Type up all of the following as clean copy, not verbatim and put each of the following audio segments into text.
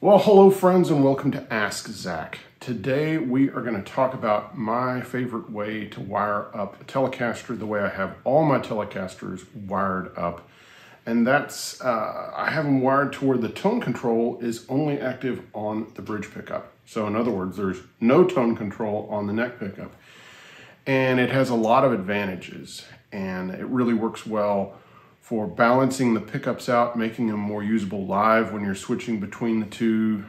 Well, hello friends and welcome to Ask Zach. Today we are going to talk about my favorite way to wire up a Telecaster, the way I have all my Telecasters wired up. And that's, I have them wired to where the tone control is only active on the bridge pickup. So in other words, there's no tone control on the neck pickup. And it has a lot of advantages, and it really works well for balancing the pickups out, making them more usable live when you're switching between the two.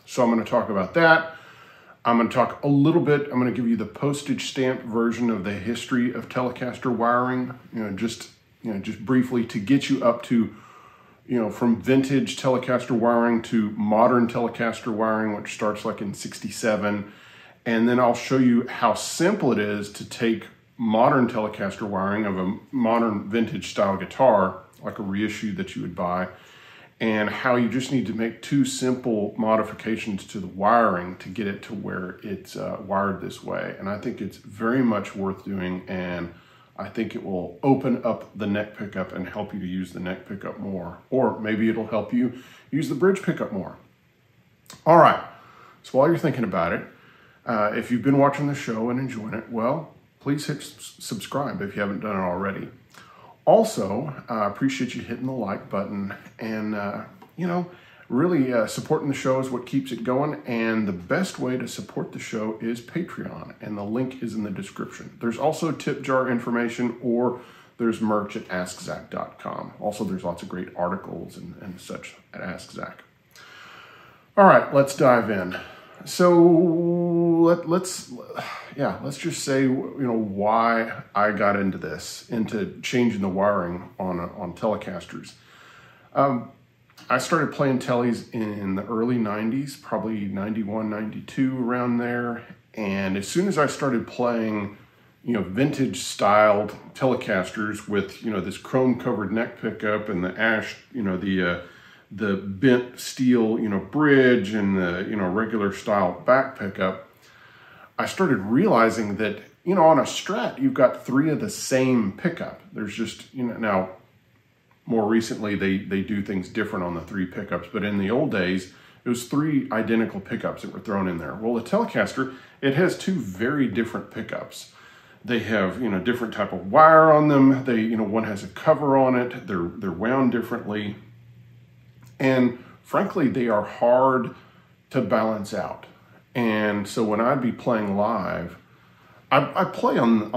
So I'm going to talk about that. I'm going to talk a little bit, I'm going to give you the postage stamp version of the history of Telecaster wiring, just briefly to get you up to, from vintage Telecaster wiring to modern Telecaster wiring, which starts like in '67. And then I'll show you how simple it is to take modern Telecaster wiring of a modern vintage style guitar, like a reissue that you would buy, and how you just need to make two simple modifications to the wiring to get it to where it's wired this way. And I think it's very much worth doing, and I think it will open up the neck pickup and help you to use the neck pickup more. Or maybe it'll help you use the bridge pickup more. All right, so while you're thinking about it, if you've been watching the show and enjoying it, well, please hit subscribe if you haven't done it already. Also, I appreciate you hitting the like button, and really supporting the show is what keeps it going. And the best way to support the show is Patreon, and the link is in the description. There's also tip jar information, or there's merch at askzach.com. Also, there's lots of great articles and such at Ask Zach. All right, let's dive in. So let's just say, why I got into this, into changing the wiring on Telecasters. I started playing Teles in the early 90s, probably 91, 92, around there. And as soon as I started playing, vintage styled Telecasters with, this chrome covered neck pickup and the ash, the bent steel, bridge and the, regular style back pickup, I started realizing that, on a Strat, you've got three of the same pickup. There's just, now more recently they do things different on the three pickups, but in the old days, it was three identical pickups that were thrown in there. Well, the Telecaster, it has two very different pickups. They have, different type of wire on them. They, one has a cover on it. They're wound differently. And frankly, they are hard to balance out. And so when I'd be playing live, I play on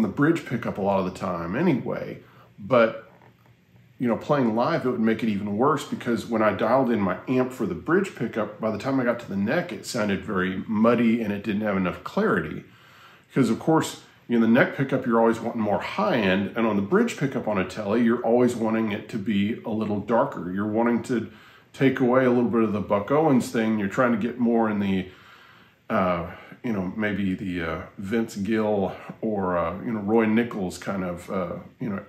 the bridge pickup a lot of the time anyway, but playing live, it would make it even worse, because when I dialed in my amp for the bridge pickup, by the time I got to the neck, it sounded very muddy and it didn't have enough clarity. Because of course, the neck pickup, you're always wanting more high end, and on the bridge pickup on a Tele, you're always wanting it to be a little darker. You're wanting to take away a little bit of the Buck Owens thing. You're trying to get more in the, maybe the Vince Gill or, Roy Nichols kind of,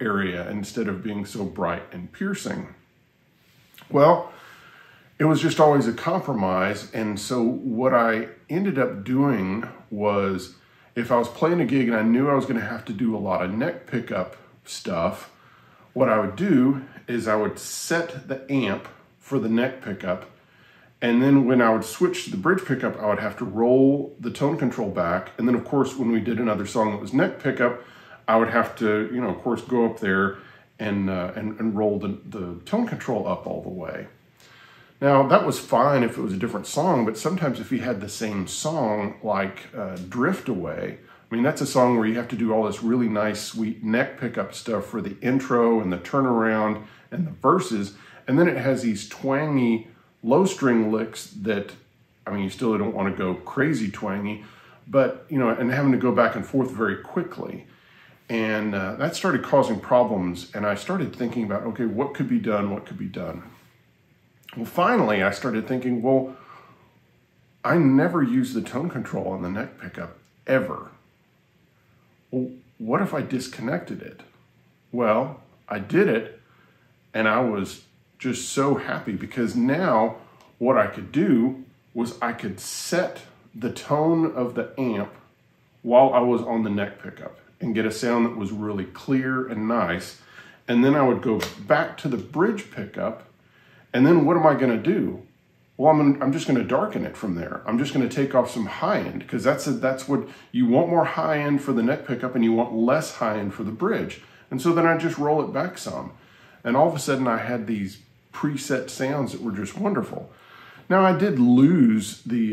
area, instead of being so bright and piercing. Well, it was just always a compromise. And so what I ended up doing was, if I was playing a gig and I knew I was going to have to do a lot of neck pickup stuff, what I would do is I would set the amp for the neck pickup, and then when I would switch to the bridge pickup, I would have to roll the tone control back. And then of course, when we did another song that was neck pickup, I would have to, of course, go up there and roll the tone control up all the way. Now, that was fine if it was a different song, but sometimes if you had the same song, like Drift Away, that's a song where you have to do all this really nice, sweet neck pickup stuff for the intro and the turnaround and the verses, and then it has these twangy low string licks that, you still don't want to go crazy twangy, but, and having to go back and forth very quickly. And that started causing problems, and I started thinking about, okay, what could be done, what could be done? Well, finally, I started thinking, well, I never use the tone control on the neck pickup, ever. Well, what if I disconnected it? Well, I did it, and I was just so happy, because now what I could do was I could set the tone of the amp while I was on the neck pickup and get a sound that was really clear and nice. And then I would go back to the bridge pickup And then what am I going to do? Well, I'm just going to darken it from there. I'm just going to take off some high end, because that's what you want, more high end for the neck pickup and you want less high end for the bridge. And so then I just roll it back some. And all of a sudden I had these preset sounds that were just wonderful. Now I did lose the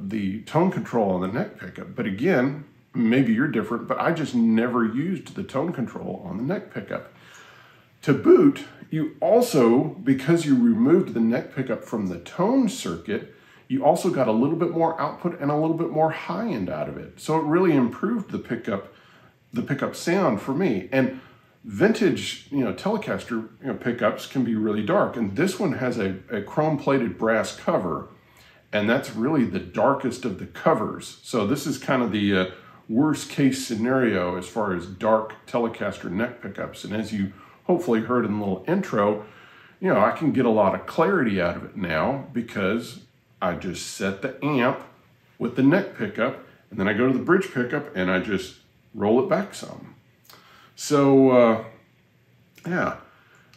the tone control on the neck pickup, but again, maybe you're different, but I just never used the tone control on the neck pickup. To boot, you also, because you removed the neck pickup from the tone circuit, you also got a little bit more output and a little bit more high end out of it. So it really improved the pickup sound for me. And vintage, Telecaster pickups can be really dark, and this one has a chrome-plated brass cover, and that's really the darkest of the covers. So this is kind of the worst case scenario as far as dark Telecaster neck pickups. And as you hopefully heard in the little intro, I can get a lot of clarity out of it now because I just set the amp with the neck pickup, and then I go to the bridge pickup and I just roll it back some. So yeah,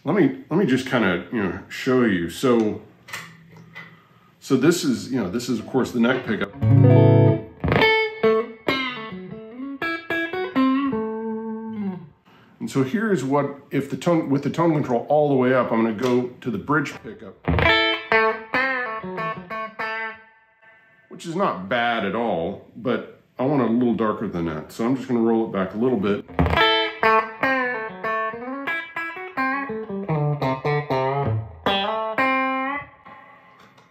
let me just kind of show you. So this is of course the neck pickup. And so here's what, if the tone, with the tone control all the way up, I'm going to go to the bridge pickup, which is not bad at all, but I want it a little darker than that. So I'm just going to roll it back a little bit.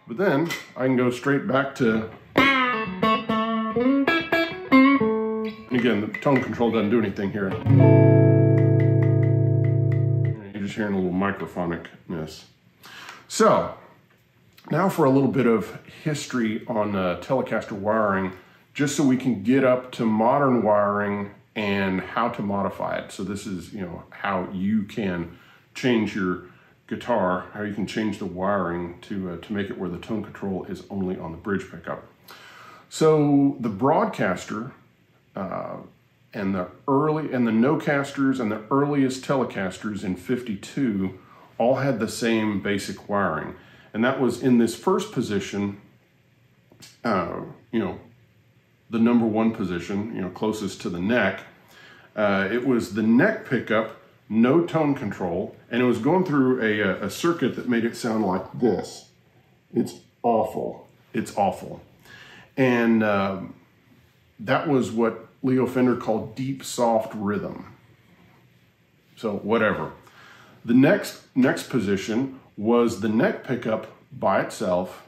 But then I can go straight back to, and again, the tone control doesn't do anything here. You're just hearing a little microphonicness. So now for a little bit of history on Telecaster wiring, just so we can get up to modern wiring and how to modify it. So this is, how you can change your guitar, how you can change the wiring to make it where the tone control is only on the bridge pickup. So the Broadcaster and the Nocasters and the earliest Telecasters in '52 all had the same basic wiring, and that was in this first position, the number one position, closest to the neck. It was the neck pickup, no tone control, and it was going through a circuit that made it sound like this. It's awful. It's awful. And that was what Leo Fender called deep, soft rhythm. So whatever. The next position was the neck pickup by itself.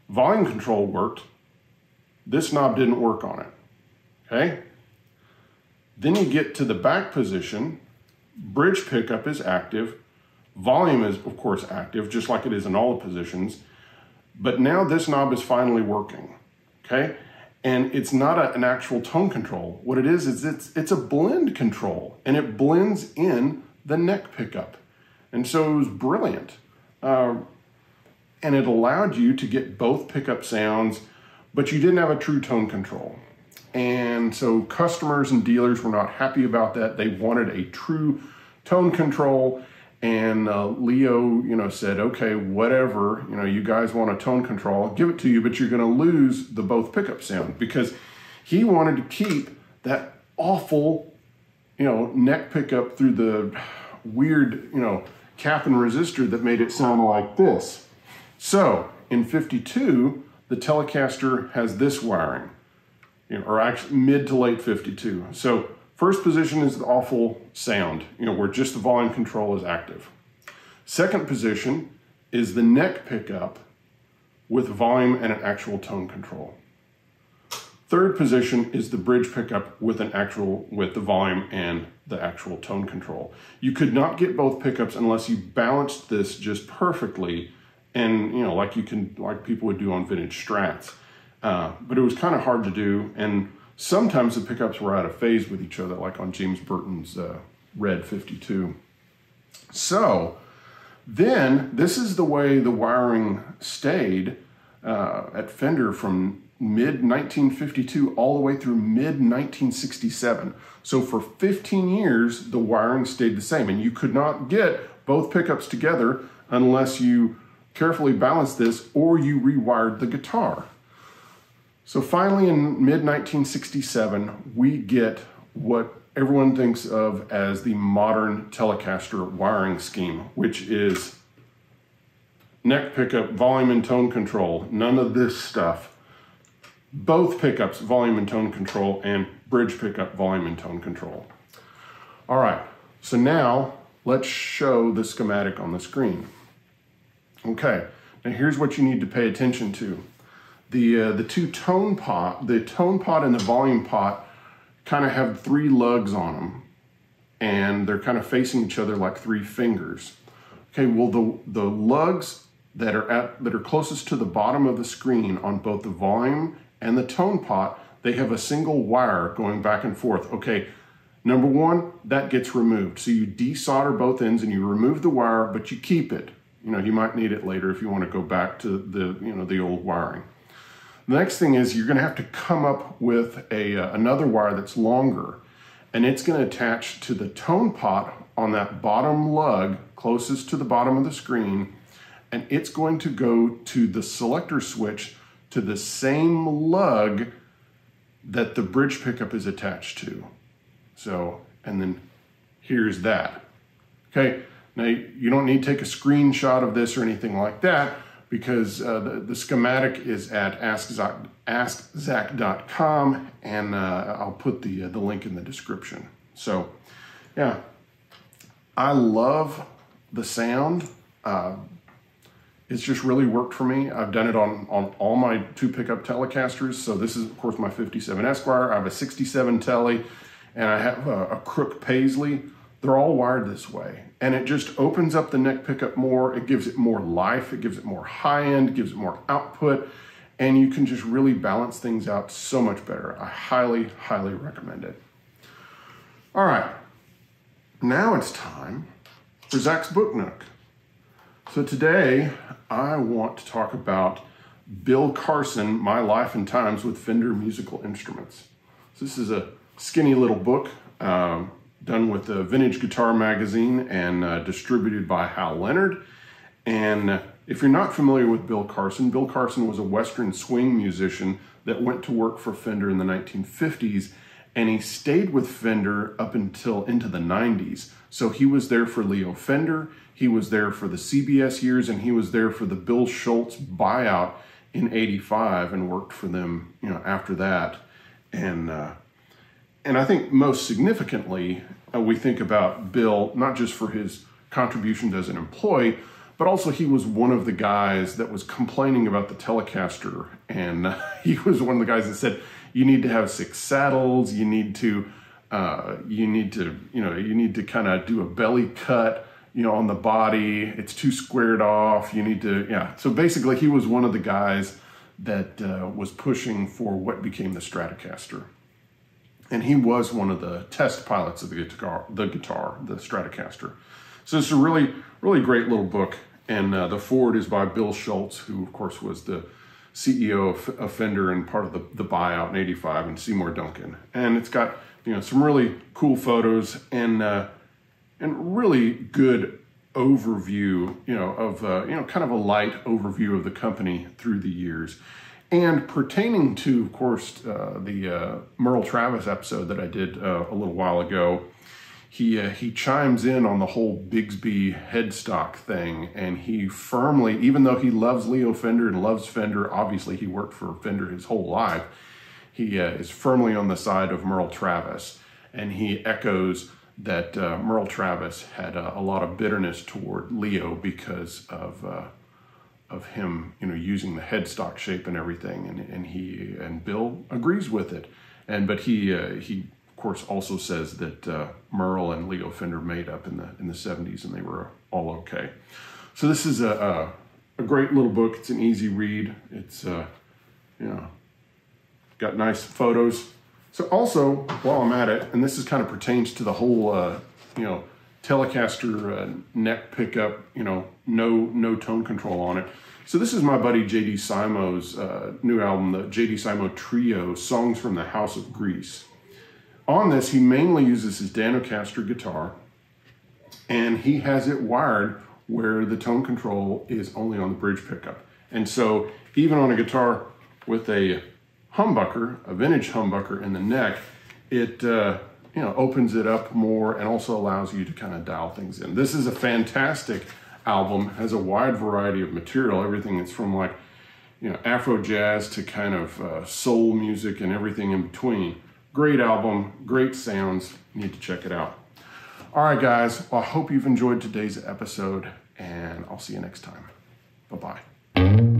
Volume control worked. This knob didn't work on it. Okay? Then you get to the back position. Bridge pickup is active. Volume is, of course, active, just like it is in all the positions. But now this knob is finally working, okay? And it's not an actual tone control. What it is it's a blend control, and it blends in the neck pickup. And so it was brilliant. And it allowed you to get both pickup sounds, but you didn't have a true tone control. And so customers and dealers were not happy about that. They wanted a true tone control. And Leo, said, okay, whatever, you guys want a tone control, I'll give it to you, but you're going to lose the both pickup sound, because he wanted to keep that awful, neck pickup through the weird, cap and resistor that made it sound like this. So in '52, the Telecaster has this wiring, or actually mid to late '52. So first position is the awful sound, where just the volume control is active. Second position is the neck pickup with volume and an actual tone control. Third position is the bridge pickup with the volume and the actual tone control. You could not get both pickups unless you balanced this just perfectly, and like people would do on vintage Strats. But it was kind of hard to do, and sometimes the pickups were out of phase with each other, like on James Burton's Red 52. So then this is the way the wiring stayed at Fender from mid-1952 all the way through mid-1967. So for 15 years, the wiring stayed the same, and you could not get both pickups together unless you carefully balance this or you rewired the guitar. So finally in mid-1967, we get what everyone thinks of as the modern Telecaster wiring scheme, which is neck pickup, volume and tone control, none of this stuff. Both pickups, volume and tone control, and bridge pickup, volume and tone control. All right, so now let's show the schematic on the screen. Okay, now here's what you need to pay attention to. The tone pot and the volume pot kind of have 3 lugs on them, and they're kind of facing each other like 3 fingers. Okay, well the lugs that are closest to the bottom of the screen on both the volume and the tone pot, they have a single wire going back and forth. Okay, number 1, that gets removed. So you desolder both ends and you remove the wire, but you keep it. You know, you might need it later if you want to go back to the old wiring. The next thing is you're going to have to come up with another wire that's longer, and it's going to attach to the tone pot on that bottom lug closest to the bottom of the screen, and it's going to go to the selector switch to the same lug that the bridge pickup is attached to. So, and then here's that. Okay, now you don't need to take a screenshot of this or anything like that, because the schematic is at askzach.com, and I'll put the link in the description. So yeah, I love the sound. It's just really worked for me. I've done it on all my 2 pickup Telecasters. So this is of course my 57 Esquire. I have a 67 Tele, and I have a Crook Paisley. They're all wired this way, and it just opens up the neck pickup more. It gives it more life. It gives it more high end, gives it more output, and you can just really balance things out so much better. I highly, highly recommend it. All right, now it's time for Zach's Book Nook. So today I want to talk about Bill Carson, My Life and Times with Fender Musical Instruments. So this is a skinny little book, done with the Vintage Guitar Magazine and distributed by Hal Leonard. And if you're not familiar with Bill Carson was a Western swing musician that went to work for Fender in the 1950s, and he stayed with Fender up until into the 90s. So he was there for Leo Fender, he was there for the CBS years, and he was there for the Bill Schultz buyout in '85 and worked for them, you know, after that. And I think most significantly, we think about Bill, not just for his contributions as an employee, but also he was one of the guys that was complaining about the Telecaster. And he was one of the guys that said, you need to have 6 saddles, you need to kind of do a belly cut, you know, on the body, it's too squared off, you need to, yeah. So basically he was one of the guys that was pushing for what became the Stratocaster. And he was one of the test pilots of the guitar, the Stratocaster. So it's a really, really great little book. And the foreword is by Bill Schultz, who of course was the CEO of Fender and part of the buyout in '85, and Seymour Duncan. And it's got, you know, some really cool photos and really good overview, you know, of kind of a light overview of the company through the years. And pertaining to, of course, the Merle Travis episode that I did a little while ago, he chimes in on the whole Bigsby headstock thing, and he firmly, even though he loves Leo Fender and loves Fender, obviously he worked for Fender his whole life, he is firmly on the side of Merle Travis, and he echoes that Merle Travis had a lot of bitterness toward Leo because of him, you know, using the headstock shape and everything, and Bill agrees with it, but he of course also says that Merle and Leo Fender made up in the 70s and they were all okay. So this is a great little book. It's an easy read. It's got nice photos. So also, while I'm at it, and this is kind of pertains to the whole Telecaster neck pickup, you know, no tone control on it. So this is my buddy J.D. Simo's new album, the J.D. Simo Trio, Songs from the House of Grease. On this, he mainly uses his Danocaster guitar, and he has it wired where the tone control is only on the bridge pickup. And so even on a guitar with a humbucker, a vintage humbucker in the neck, it opens it up more and also allows you to kind of dial things in. This is a fantastic album, has a wide variety of material, everything that's from like, Afro jazz to kind of soul music and everything in between. Great album, great sounds, you need to check it out. All right, guys, well, I hope you've enjoyed today's episode, and I'll see you next time. Bye-bye.